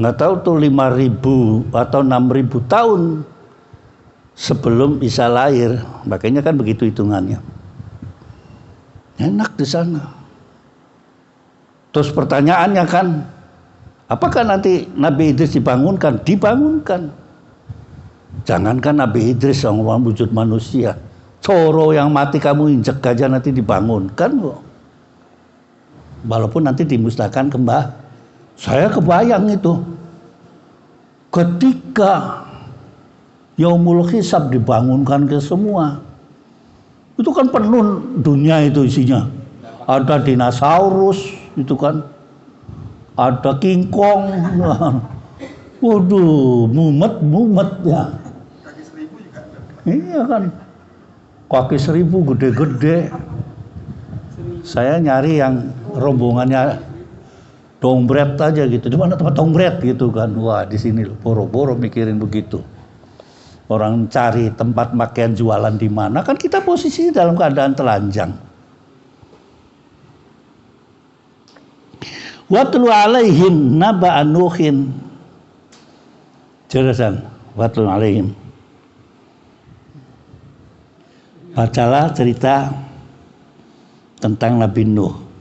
Speaker 1: Nggak tahu tuh 5.000 atau 6.000 tahun sebelum Isa lahir. Makanya kan begitu hitungannya. Enak di sana. Terus pertanyaannya kan, apakah nanti Nabi Idris dibangunkan? Dibangunkan. Jangankan Nabi Idris yang wujud manusia, Coro yang mati kamu injek aja nanti dibangunkan kok. Walaupun nanti dimusnahkan kembali. Saya kebayang itu. Ketika Yaumul Hisab dibangunkan ke semua. Itu kan penuh dunia itu isinya. Ada dinosaurus itu kan. Ada King Kong. Waduh, mumet ya.
Speaker 4: Kaki 1.000 juga.
Speaker 1: Iya kan. Kaki 1.000 gede-gede. Saya nyari yang rombongannya dombret aja gitu. Di mana tempat dombret gitu kan. Wah, di sini loh. Boro-boro mikirin begitu. Orang cari tempat pakaian jualan di mana, kan kita posisi dalam keadaan telanjang. Watlu alaihim naba'a Nuhin. Jelasan, watlu alaihim. Bacalah cerita tentang Nabi Nuh.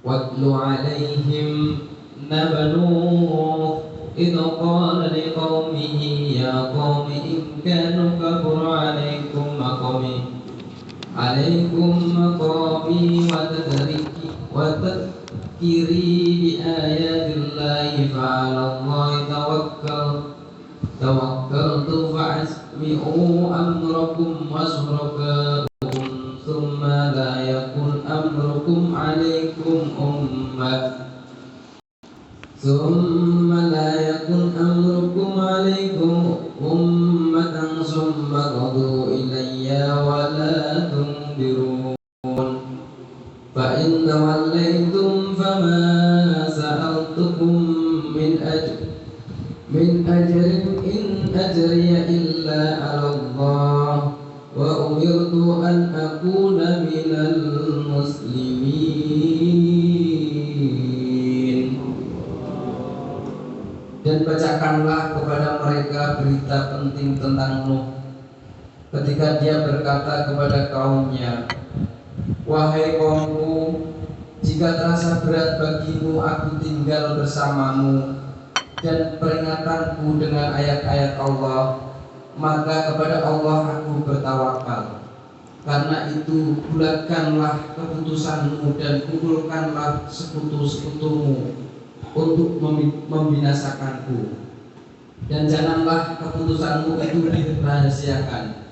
Speaker 2: واتل عليهم نبأ نوح إذ قال لقومه يا قوم إن كان كبر عليكم مقامي وتذكيري بآيات الله فعلى الله توكلت فأسمعوا أمركم وشركاءكم ثم لا يكن أمركم عليكم أمة ثم قضوا إلي ولا تنذرون فإن توليتم فما سألتكم من أجر إن أجري إلا على الله وأمرت أن أكون من المسلمين. Dan bacakanlah kepada mereka berita penting tentang Nuh ketika dia berkata kepada kaumnya, wahai kaumku, jika terasa berat bagimu aku tinggal bersamamu dan peringatanku dengan ayat-ayat Allah, maka kepada Allah aku bertawakal. Karena itu bulatkanlah keputusanmu dan kumpulkanlah sekutu-sekutumu untuk membinasakanku, dan janganlah keputusanmu itu dirahasiakan.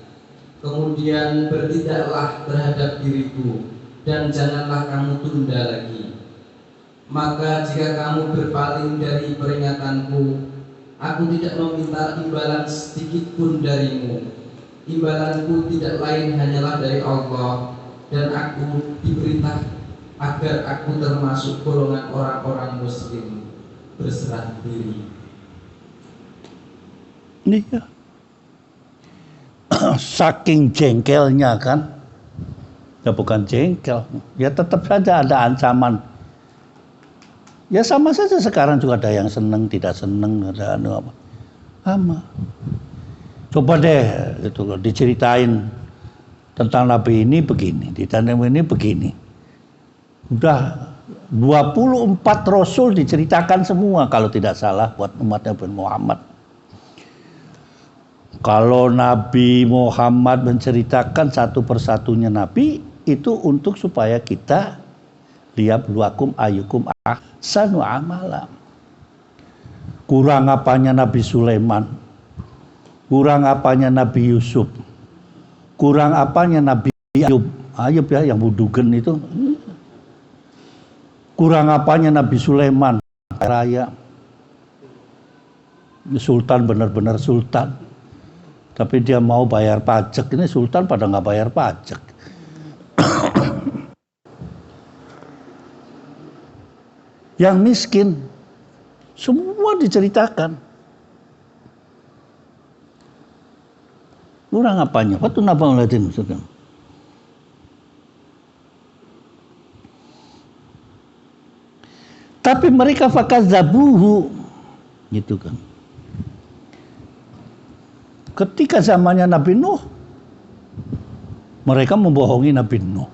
Speaker 2: Kemudian bertindaklah terhadap diriku, dan janganlah kamu tunda lagi. Maka jika kamu berpaling dari peringatanku, aku tidak meminta imbalan sedikit pun darimu. Imbalanku tidak lain hanyalah dari Allah, dan aku diperintah agar aku termasuk golongan orang-orang muslim berserah diri.
Speaker 1: Iya. Saking jengkelnya kan, ya bukan jengkel, ya tetap saja ada ancaman. Ya sama saja sekarang juga ada yang seneng, tidak seneng, ada apa. Sama. Coba deh itu diceritain tentang Nabi ini begini, ditandem ini begini. Udah 24 Rasul diceritakan semua kalau tidak salah buat umat Nabi Muhammad. Kalau Nabi Muhammad menceritakan satu persatunya Nabi, itu untuk supaya kita lihat luakum ayyukum ahsanu amala. Kurang apanya Nabi Sulaiman, kurang apanya Nabi Yusuf, kurang apanya Nabi Ayub ya yang wudugen itu. Kurang apanya Nabi Sulaiman raya, Sultan benar-benar sultan. Tapi dia mau bayar pajak, ini sultan pada nggak bayar pajak. Yang miskin, semua diceritakan. Kurang apanya? Waktu napa ngeliatin maksudnya? Tapi mereka fakazzabuhu, gitu kan. Ketika zamannya Nabi Nuh, mereka membohongi Nabi Nuh.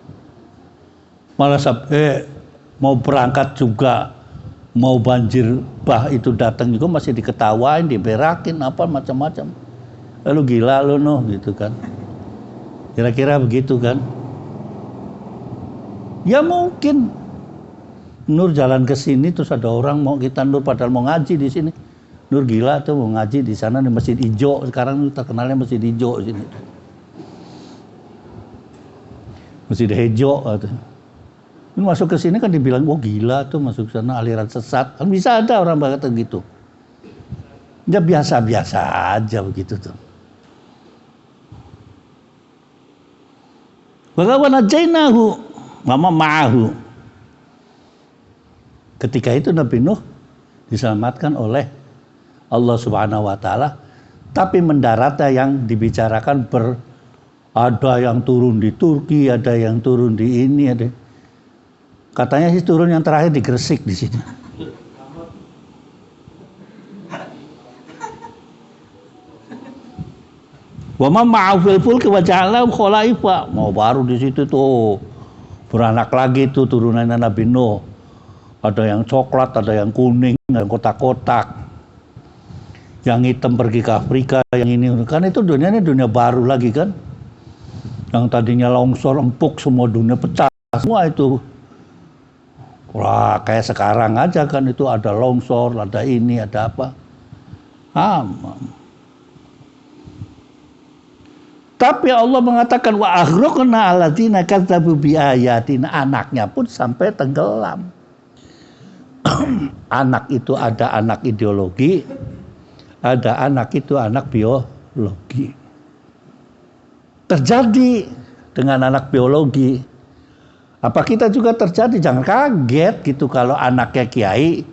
Speaker 1: Malah sampai mau berangkat juga, mau banjir bah itu datang juga masih diketawain, diberakin apa macam-macam. Lalu gila lu Nuh gitu kan. Kira-kira begitu kan. Ya mungkin Nur jalan ke sini terus ada orang mau kita Nur padahal mau ngaji di sini. Nur gila tuh mau ngaji di sana di Masjid Ijo, sekarang terkenalnya Masjid Ijo sini. Masjid Hejo atau. Ini masuk ke sini kan dibilang oh gila tuh masuk ke sana aliran sesat. Kan bisa ada orang berkata gitu. Ya biasa-biasa aja begitu tuh. Wa najainahu mama ma'ahu. Ketika itu Nabi Nuh diselamatkan oleh Allah Subhanahu wa taala, tapi mendaratnya yang dibicarakan ada yang turun di Turki, ada yang turun di ini, ada. Katanya sih turun yang terakhir di Gresik di sini. Wa ma ma'afil fulki wa ja'ala khalaifa. Mau baru di situ tuh beranak lagi tuh turunannya Nabi Nuh. Ada yang coklat, ada yang kuning, ada yang kotak-kotak. Yang hitam pergi ke Afrika, yang ini kan itu dunianya dunia baru lagi kan. Yang tadinya longsor empuk semua dunia pecah semua itu. Wah, kayak sekarang aja kan itu ada longsor, ada ini, ada apa. Tapi Allah mengatakan wa aghraqna alladzina kadzdzabu bi ayatina, anaknya pun sampai tenggelam. Anak itu ada anak ideologi, ada anak itu anak biologi. Terjadi dengan anak biologi. Apa kita juga terjadi? Jangan kaget gitu kalau anaknya kiai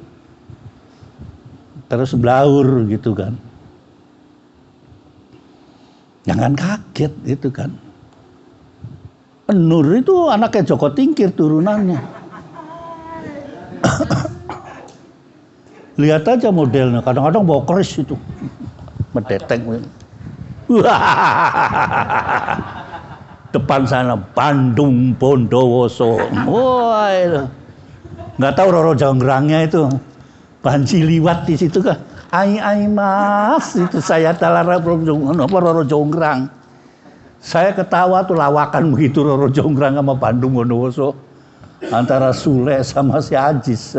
Speaker 1: terus blaur gitu kan. Jangan kaget itu kan. Nur itu anaknya Joko Tingkir turunannya. Lihat aja modelnya, kadang-kadang bawa keris itu. Mendeteng. Depan sana Bandung Bondowoso. Wah, nggak tahu Roro Jonggrangnya itu. Banci liwat di situ kan. Ai mas, itu saya talara Roro Jonggrang. Saya ketawa tuh lawakan begitu Roro Jonggrang sama Bandung Bondowoso. Antara Sule sama si Ajis.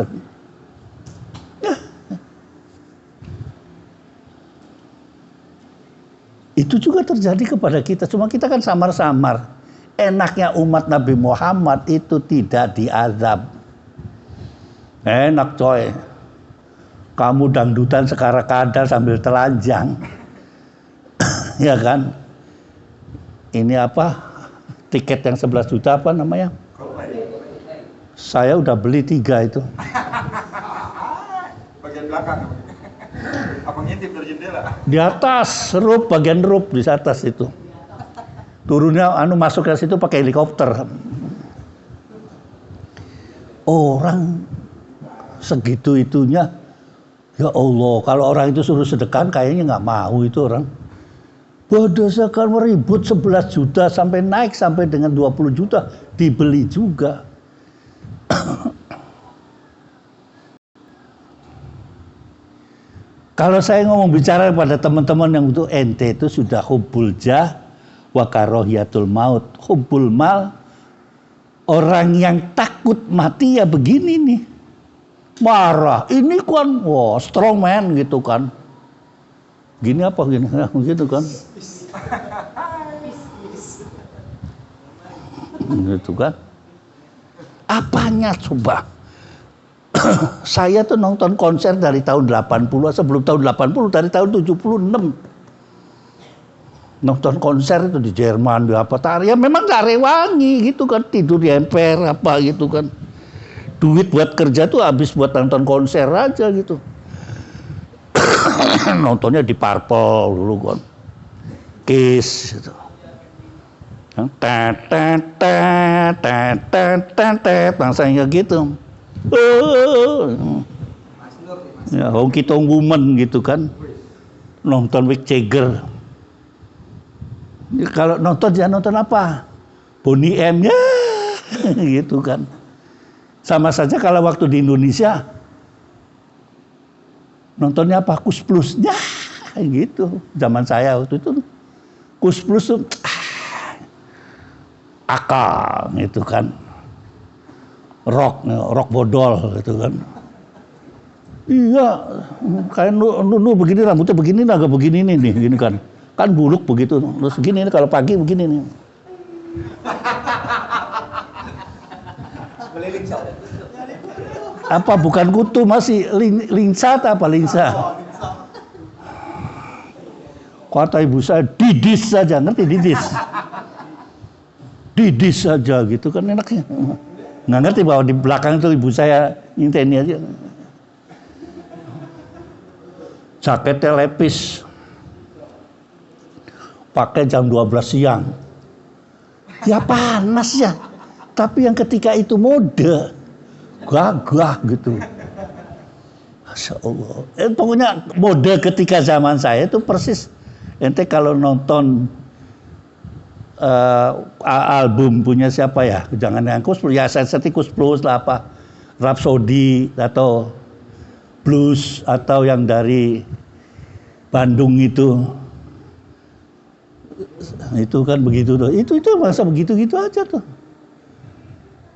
Speaker 1: Itu juga terjadi kepada kita. Cuma kita kan samar-samar. Enaknya umat Nabi Muhammad itu tidak diazab. Enak coy. Kamu dangdutan sekara-kada sambil telanjang. Ya kan? Ini apa? Tiket yang 11 juta apa namanya? Saya udah beli 3 itu.
Speaker 4: Bagian belakang. Apa ngintip dari jendela?
Speaker 1: Di atas, bagian roof di atas itu. Turunnya masuk ke situ pakai helikopter. Orang segitu itunya, ya Allah, kalau orang itu suruh sedekah kayaknya nggak mau itu orang. Berdasarkan meribut 11 juta sampai naik sampai dengan 20 juta dibeli juga. Kalau saya ngomong bicara pada teman-teman yang untuk ente itu sudah hubbul jah wa karahiyatul maut. Hubbul mal, orang yang takut mati ya begini nih. Marah, ini kan wah strong man gitu kan. Gini apa gini gitu kan. Gitu kan. Apanya coba? Saya tuh nonton konser dari tahun 80, sebelum tahun 80, dari tahun 76. nonton konser itu di Jerman di apa ya memang gak rewangi gitu kan, tidur di emper apa gitu kan, duit buat kerja tuh habis buat nonton konser aja gitu. Nontonnya di Purple dulu kan, Kiss gitu. Bangsanya gitu. Ya, Honky Tonk Woman gitu kan. Nonton Mick Jagger. Ya, kalau nonton jangan nonton apa? Boney M ya gitu kan. Sama saja kalau waktu di Indonesia nontonnya apa? Kus Plus ya gitu. Zaman saya waktu itu Kus Plus tuh akal gitu kan, rock bodol gitu kan. Iya, kayak nu begini rambutnya begini agak begini nih gini kan buluk begitu, terus gini nih kalau pagi begini nih. Apa bukan kutu masih linsa apa linsa? Kata ibu saya didis saja, ngerti didis? Didis saja gitu kan enaknya. Nggak ngerti bahwa di belakang itu ibu saya nginteni aja. Jaketnya lepis. Pakai jam 12 siang. Ya panas ya. Tapi yang ketika itu mode gagah gitu. Masya Allah. Pokoknya mode ketika zaman saya itu persis. Ente kalau nonton album punya siapa ya? Jangan yang Kus Plus, ya seperti Kus Plus lah apa, Rhapsody atau Blues atau yang dari Bandung itu kan begitu tuh. Itu masa begitu aja tuh.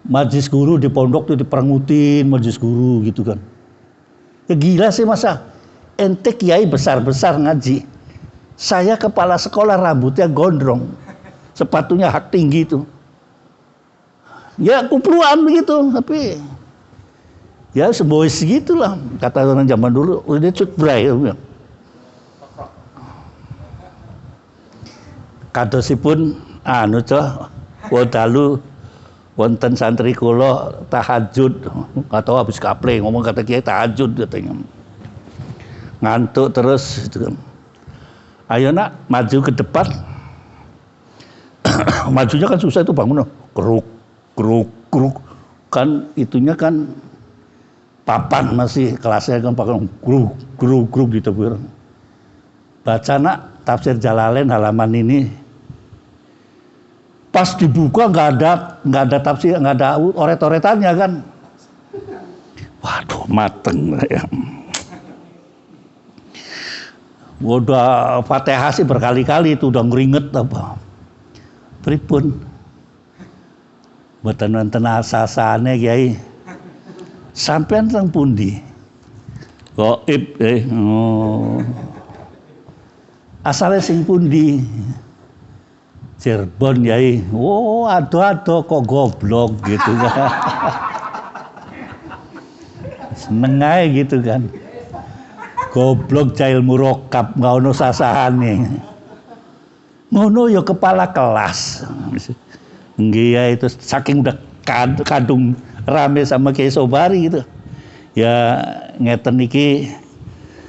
Speaker 1: Majlis guru di pondok tuh diperangutin majlis guru gitu kan. Ya gila sih masa ente kiai besar-besar ngaji. Saya kepala sekolah rambutnya gondrong. Sepatunya hak tinggi itu. Ya kupluan begitu, tapi ya sembois segitulah kata orang zaman dulu. Udah cut bray. Kadosipun anu coh wadalu wonten santri kula tahajud atau habis kaple ngomong kata kiai tahajud katanya. Ngantuk terus gitu kan. Ayo nak maju ke depan. Majunya kan susah itu bangun, keruk kan itunya kan papan masih kelasnya kan pakai keruk gitu. Baca nak tafsir Jalalain halaman ini. Pas dibuka nggak ada tafsir, nggak ada oret-oretannya kan. Waduh mateng ya. Udah Fatihah sih berkali-kali itu udah ngeringet apa. Pripun mboten wonten asasane Kiai. Sampeyan teng pundi? Gaib Asale sing pundi? Cirebon Kiai. Oh, ado-ado kok goblok gitu kan. Seneng ae gitu kan. Goblok jahil murokab enggak ono sasahane. Ngono ya kepala kelas. Nggih itu saking udah kadung rame sama Kiai Sobari gitu. Ya ngeten iki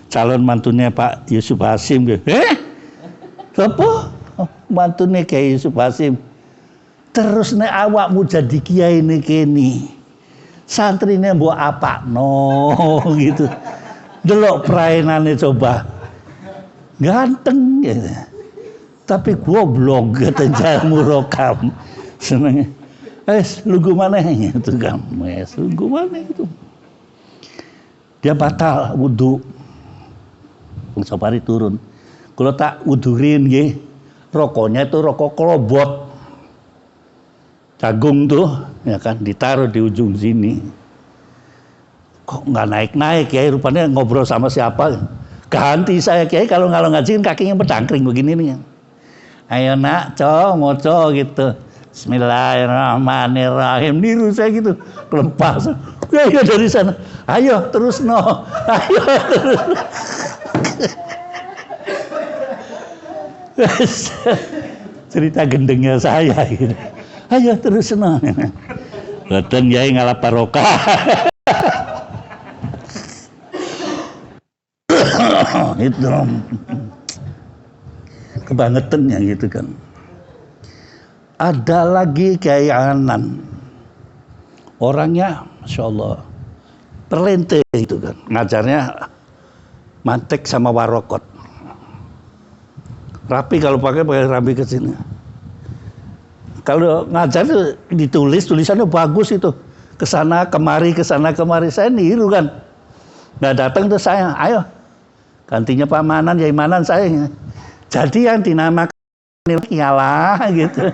Speaker 1: calon mantunya Pak Yusuf Hasim gitu. Apa? Mantune Kiai Yusuf Hasim. Terus nek awakmu jadi kiai kene. Santrine mbok apakno gitu. Delok praenane coba. Ganteng gitu. Tapi goblok ketenjal murokam seneng lugu maneh itu kan lugu maneh itu dia batal wudu Sobari turun kalau tak wudurin nggih rokoknya itu rokok kelobot jagung tuh ya kan ditaruh di ujung sini kok nggak naik ya rupanya ngobrol sama siapa ganti saya Kiai kalau ngaji kakinya pedangkring begini nih. Ayo nak, moco gitu. Bismillahirrahmanirrahim. Niru saya gitu. Kelempas. Ya dari sana. Ayo terus no. Ayo terus. Cerita gendengnya saya gitu. Ayo terus senang. Boten yai ngalap barokah. Itu kebangetannya gitu kan. Ada lagi Kiai Anan, orangnya Masya Allah terlente itu kan, ngajarnya mantek sama warokot, rapi kalau pakai rapi ke sini. Kalau ngajar itu ditulis, tulisannya bagus itu, kesana kemari saya niru kan, nggak datang tuh saya, ayo gantinya Pak Manan, Yai Manan saya. Jadi yang dinamakan ngalah gitu.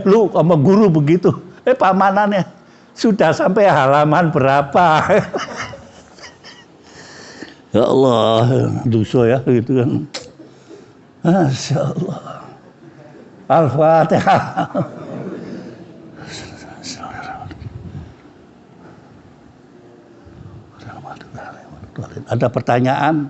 Speaker 1: Lu sama guru begitu. Pak Manan ya sudah sampai halaman berapa? Ya Allah, dosa ya gitu kan. Masya Allah. Al-Fatihah. Ada pertanyaan?